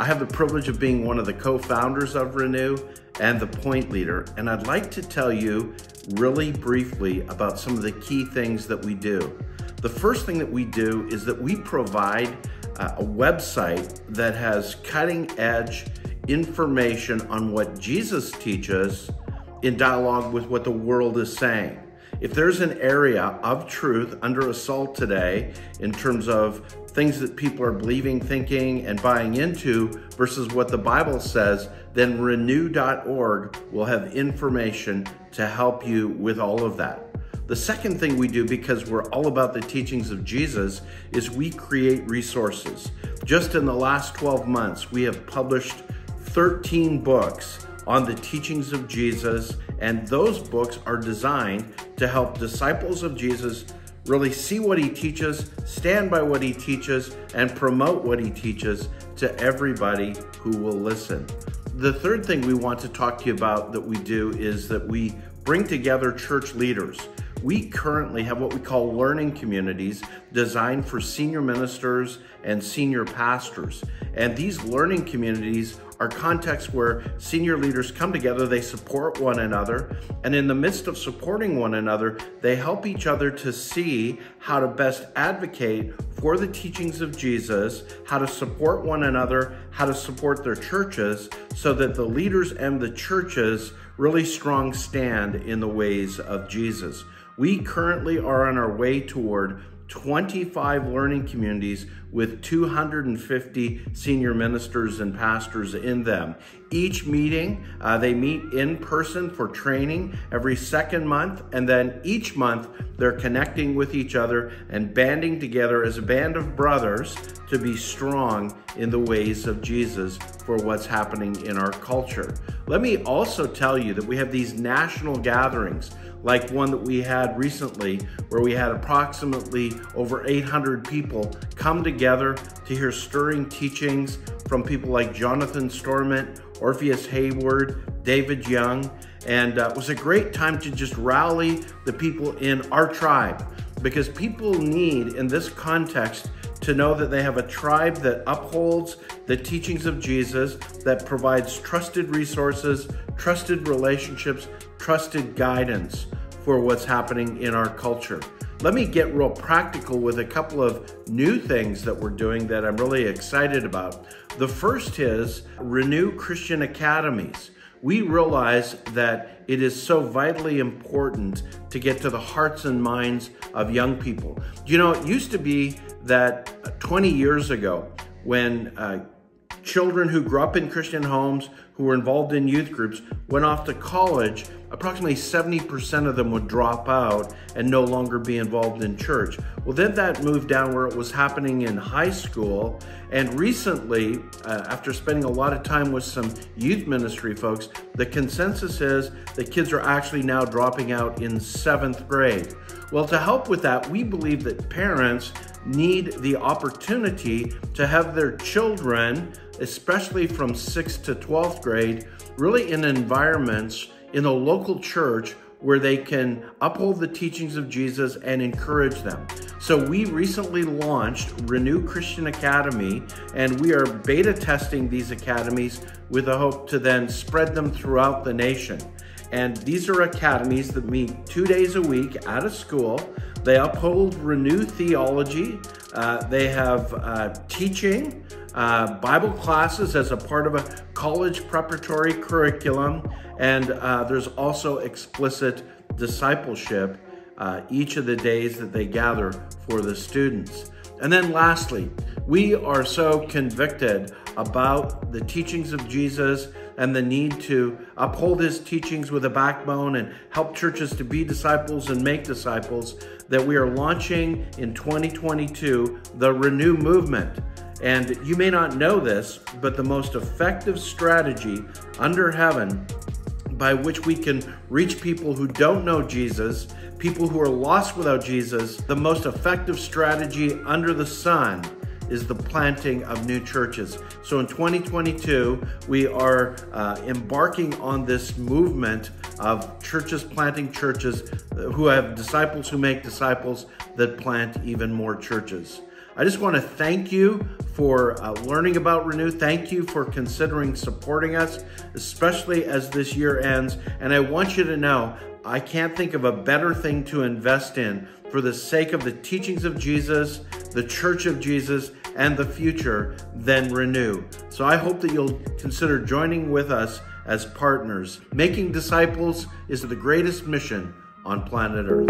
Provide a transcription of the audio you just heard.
have the privilege of being one of the co-founders of Renew and the point leader, and I'd like to tell you really briefly about some of the key things that we do. The first thing that we do is that we provide a website that has cutting-edge information on what Jesus teaches in dialogue with what the world is saying. If there's an area of truth under assault today in terms of things that people are believing, thinking, and buying into versus what the Bible says, then renew.org will have information to help you with all of that. The second thing we do, because we're all about the teachings of Jesus, is we create resources. Just in the last 12 months, we have published 13 books on the teachings of Jesus, and those books are designed to help disciples of Jesus really see what he teaches, stand by what he teaches, and promote what he teaches to everybody who will listen. The third thing we want to talk to you about that we do is that we bring together church leaders. We currently have what we call learning communities designed for senior ministers and senior pastors. And these learning communities are contexts where senior leaders come together, they support one another, and in the midst of supporting one another, they help each other to see how to best advocate for the teachings of Jesus, how to support one another, how to support their churches, so that the leaders and the churches really strong stand in the ways of Jesus. We currently are on our way toward 25 learning communities with 250 senior ministers and pastors in them. Each meeting, they meet in person for training every second month, and then each month they're connecting with each other and banding together as a band of brothers to be strong in the ways of Jesus for what's happening in our culture. Let me also tell you that we have these national gatherings, like one that we had recently, where we had approximately over 800 people come together to hear stirring teachings from people like Jonathan Storment, Orpheus Hayward, David Young, and it was a great time to just rally the people in our tribe, because people need, in this context, to know that they have a tribe that upholds the teachings of Jesus, that provides trusted resources, trusted relationships, trusted guidance for what's happening in our culture. Let me get real practical with a couple of new things that we're doing that I'm really excited about. The first is Renew Christian Academies. We realize that it is so vitally important to get to the hearts and minds of young people. You know, it used to be that 20 years ago, when children who grew up in Christian homes, who were involved in youth groups, went off to college, approximately 70% of them would drop out and no longer be involved in church. Well, then that moved down where it was happening in high school. And recently, after spending a lot of time with some youth ministry folks, the consensus is that kids are actually now dropping out in 7th grade. Well, to help with that, we believe that parents need the opportunity to have their children, especially from 6th to 12th grade, really in environments in a local church where they can uphold the teachings of Jesus and encourage them. So we recently launched Renew Christian Academy, and we are beta testing these academies with a hope to then spread them throughout the nation. And these are academies that meet 2 days a week at a school. They uphold Renew theology. They have teaching, Bible classes as a part of a college preparatory curriculum, and there's also explicit discipleship each of the days that they gather for the students. And then lastly, we are so convicted about the teachings of Jesus and the need to uphold his teachings with a backbone and help churches to be disciples and make disciples that we are launching in 2022 the Renew movement. And you may not know this, but the most effective strategy under heaven by which we can reach people who don't know Jesus, people who are lost without Jesus, the most effective strategy under the sun is the planting of new churches. So in 2022, we are embarking on this movement of churches planting churches who have disciples who make disciples that plant even more churches. I just want to thank you for learning about Renew. Thank you for considering supporting us, especially as this year ends. And I want you to know, I can't think of a better thing to invest in for the sake of the teachings of Jesus, the Church of Jesus, and the future than Renew. So I hope that you'll consider joining with us as partners. Making disciples is the greatest mission on planet Earth.